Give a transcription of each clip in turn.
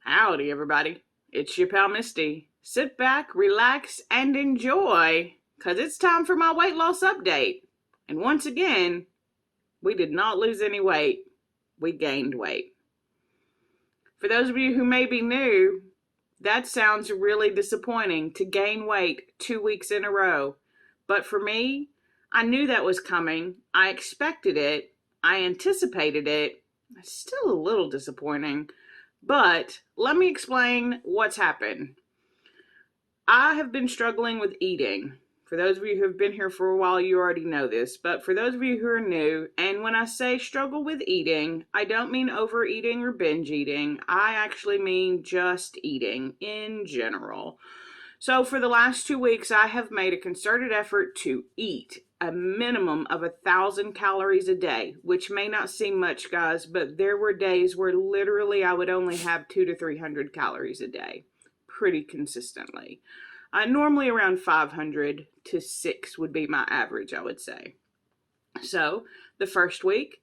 Howdy, everybody. It's your pal Misty. Sit back, relax, and enjoy, because it's time for my weight loss update. And once again, we did not lose any weight. We gained weight. For those of you who may be new, that sounds really disappointing to gain weight 2 weeks in a row. But for me, I knew that was coming. I expected it. I anticipated it. It's still a little disappointing. But let me explain what's happened. I have been struggling with eating. For those of you who have been here for a while, you already know this. But for those of you who are new, and when I say struggle with eating, I don't mean overeating or binge eating. I actually mean just eating in general. So for the last 2 weeks, I have made a concerted effort to eat a minimum of 1,000 calories a day, which may not seem much, guys, but there were days where literally I would only have 200 to 300 calories a day, pretty consistently. Normally around 500 to 6 would be my average, I would say. So the first week,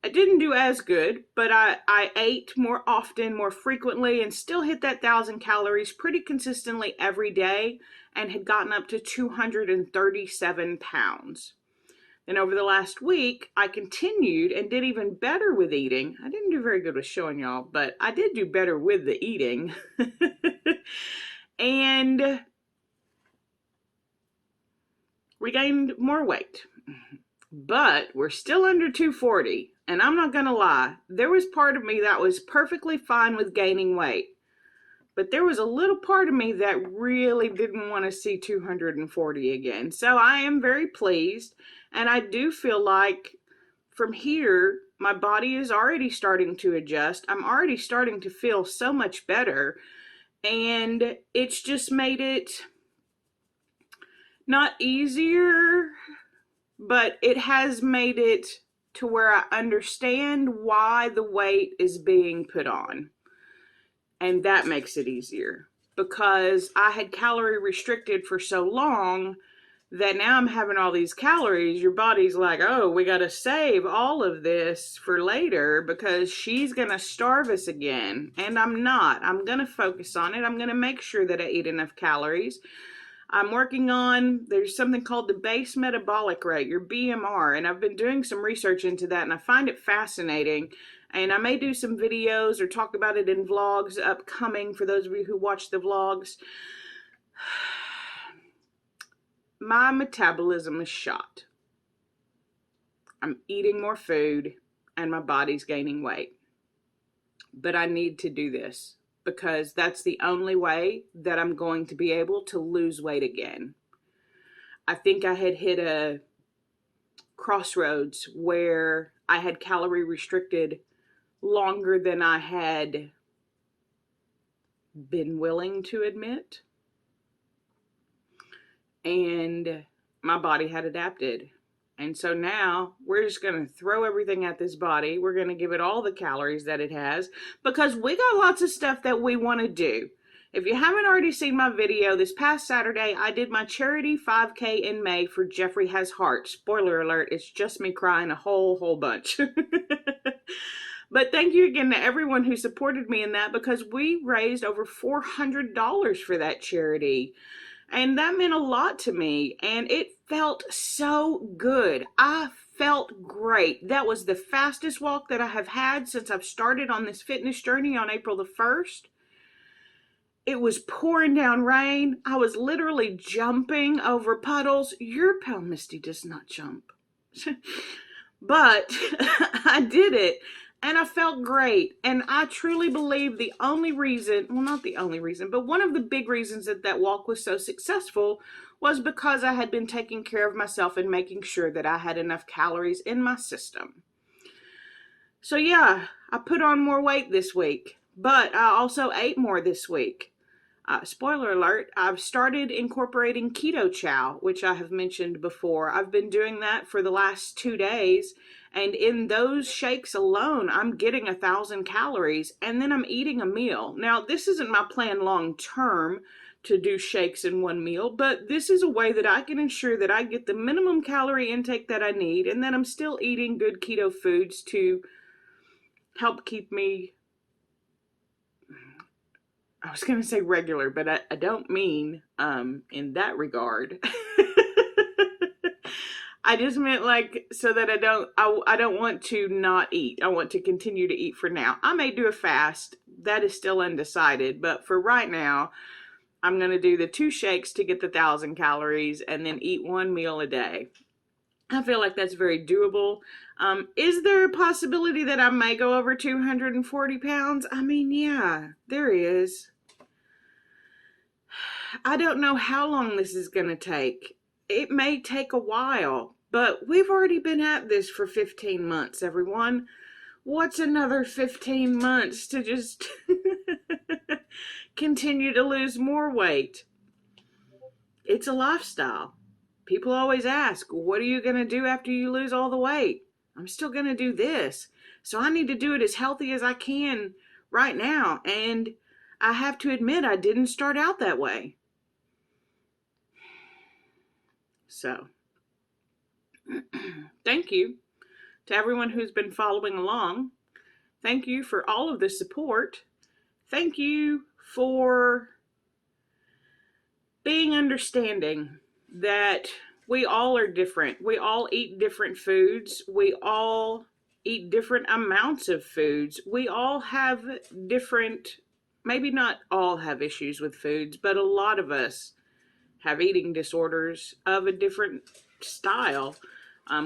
I didn't do as good, but I ate more often, more frequently, and still hit that 1,000 calories pretty consistently every day, and had gotten up to 237 pounds. And over the last week, I continued and did even better with eating. I didn't do very good with showing y'all, but I did do better with the eating. And regained more weight. But we're still under 240. And I'm not going to lie, there was part of me that was perfectly fine with gaining weight. But there was a little part of me that really didn't want to see 240 again. So I am very pleased. And I do feel like from here, my body is already starting to adjust. I'm already starting to feel so much better. And it's just made it not easier, but it has made it to where I understand why the weight is being put on. And that makes it easier, because I had calorie restricted for so long that now I'm having all these calories. Your body's like, oh, we got to save all of this for later because she's going to starve us again. And I'm not. I'm going to focus on it. I'm going to make sure that I eat enough calories. I'm working on, there's something called the base metabolic rate, your BMR, and I've been doing some research into that, and I find it fascinating. And I may do some videos or talk about it in vlogs upcoming for those of you who watch the vlogs. My metabolism is shot. I'm eating more food and my body's gaining weight. But I need to do this, because that's the only way that I'm going to be able to lose weight again. I think I had hit a crossroads where I had calorie restricted longer than I had been willing to admit. And my body had adapted. And so now we're just going to throw everything at this body. We're going to give it all the calories that it has, because we got lots of stuff that we want to do. If you haven't already seen my video, this past Saturday, I did my charity 5K in May for Jeffrey Has Heart. Spoiler alert, it's just me crying a whole bunch. But thank you again to everyone who supported me in that, because we raised over $400 for that charity. And that meant a lot to me, and it felt so good. I felt great. That was the fastest walk that I have had since I've started on this fitness journey on April the 1st. It was pouring down rain. I was literally jumping over puddles. Your pal Misty does not jump. But I did it. And I felt great. And I truly believe the only reason, well, not the only reason, but one of the big reasons that that walk was so successful was because I had been taking care of myself and making sure that I had enough calories in my system. So yeah, I put on more weight this week, but I also ate more this week. Spoiler alert, I've started incorporating keto chow, which I have mentioned before. I've been doing that for the last 2 days. And in those shakes alone, I'm getting 1,000 calories, and then I'm eating a meal. Now, this isn't my plan long term to do shakes in one meal, but this is a way that I can ensure that I get the minimum calorie intake that I need, and that I'm still eating good keto foods to help keep me I was going to say regular, but I don't mean in that regard. I just meant like so that I don't want to not eat. I want to continue to eat for now. I may do a fast. That is still undecided, but for right now, I'm going to do the 2 shakes to get the 1,000 calories and then eat 1 meal a day. I feel like that's very doable. Is there a possibility that I may go over 240 pounds? I mean, yeah, there is. I don't know how long this is going to take. It may take a while, but we've already been at this for 15 months, everyone. What's another 15 months to just continue to lose more weight? It's a lifestyle. People always ask, what are you going to do after you lose all the weight? I'm still going to do this. So I need to do it as healthy as I can right now. And I have to admit, I didn't start out that way. So, thank you to everyone who's been following along. Thank you for all of the support. Thank you for being understanding that we all are different. We all eat different foods. We all eat different amounts of foods. We all have different, maybe not all have issues with foods, but a lot of us have eating disorders of a different style.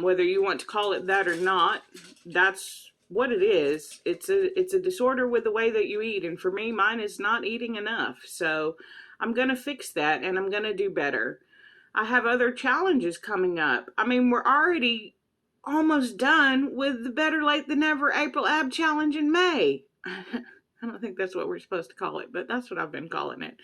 Whether you want to call it that or not, that's what it is. It's a disorder with the way that you eat. And for me, mine is not eating enough. So I'm going to fix that and I'm going to do better. I have other challenges coming up. I mean, we're already almost done with the Better Late Than Never April Ab Challenge in May. I don't think that's what we're supposed to call it, but that's what I've been calling it.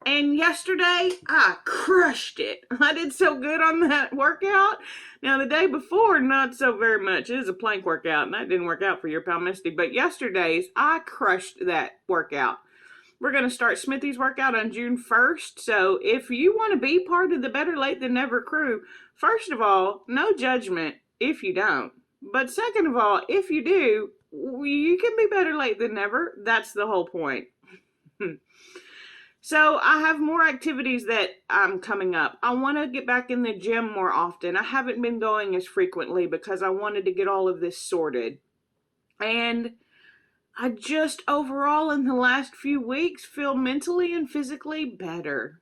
And yesterday, I crushed it. I did so good on that workout. Now, the day before, not so very much. It was a plank workout, and that didn't work out for your pal Misty. But yesterday's, I crushed that workout. We're going to start Smithy's workout on June 1st. So if you want to be part of the Better Late Than Never crew, first of all, no judgment if you don't. But second of all, if you do, you can be better late than never. That's the whole point. So I have more activities that I'm coming up. I want to get back in the gym more often. I haven't been going as frequently because I wanted to get all of this sorted. And I just overall in the last few weeks feel mentally and physically better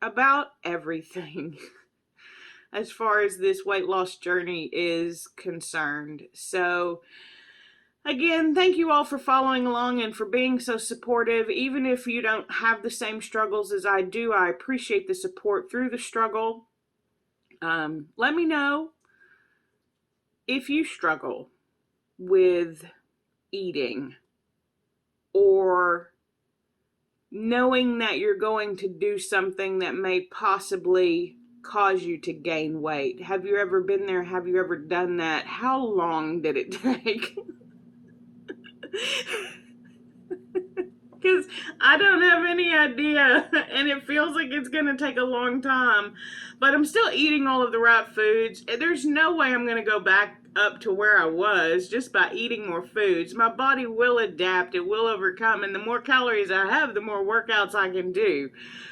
about everything as far as this weight loss journey is concerned. So again, thank you all for following along and for being so supportive. Even if you don't have the same struggles as I do, I appreciate the support through the struggle. Let me know if you struggle with eating or knowing that you're going to do something that may possibly cause you to gain weight. Have you ever been there? Have you ever done that? How long did it take? Because I don't have any idea, and it feels like it's going to take a long time, but I'm still eating all of the right foods. There's no way I'm going to go back up to where I was just by eating more foods. My body will adapt, it will overcome, and the more calories I have, the more workouts I can do.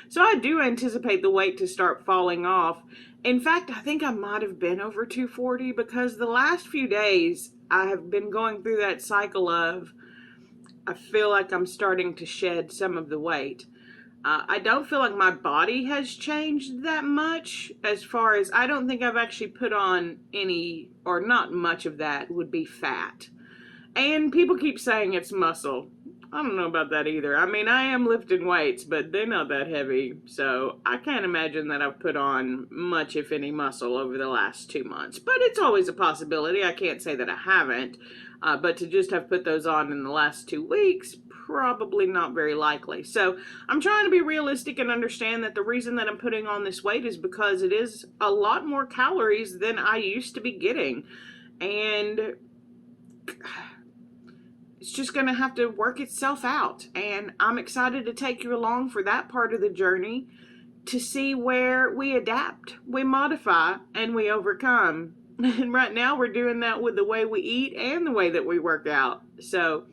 So I do anticipate the weight to start falling off. In fact, I think I might have been over 240 because the last few days I have been going through that cycle of I feel like I'm starting to shed some of the weight. I don't feel like my body has changed that much as far as I don't think I've actually put on any, or not much of that would be fat. And people keep saying it's muscle. I don't know about that either. I mean, I am lifting weights, but they're not that heavy. So I can't imagine that I've put on much, if any, muscle over the last 2 months. But it's always a possibility. I can't say that I haven't. But to just have put those on in the last 2 weeks, probably not very likely. So I'm trying to be realistic and understand that the reason that I'm putting on this weight is because it is a lot more calories than I used to be getting. And it's just going to have to work itself out. And I'm excited to take you along for that part of the journey to see where we adapt, we modify, and we overcome. And right now we're doing that with the way we eat and the way that we work out. So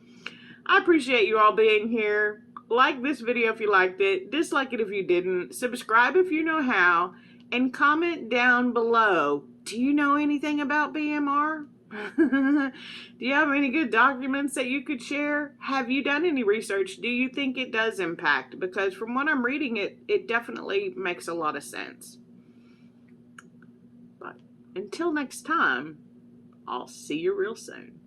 I appreciate you all being here. Like this video if you liked it, dislike it if you didn't, subscribe if you know how, and comment down below. Do you know anything about BMR? Do you have any good documents that you could share? Have you done any research? Do you think it does impact? Because from what I'm reading, it definitely makes a lot of sense. But until next time, I'll see you real soon.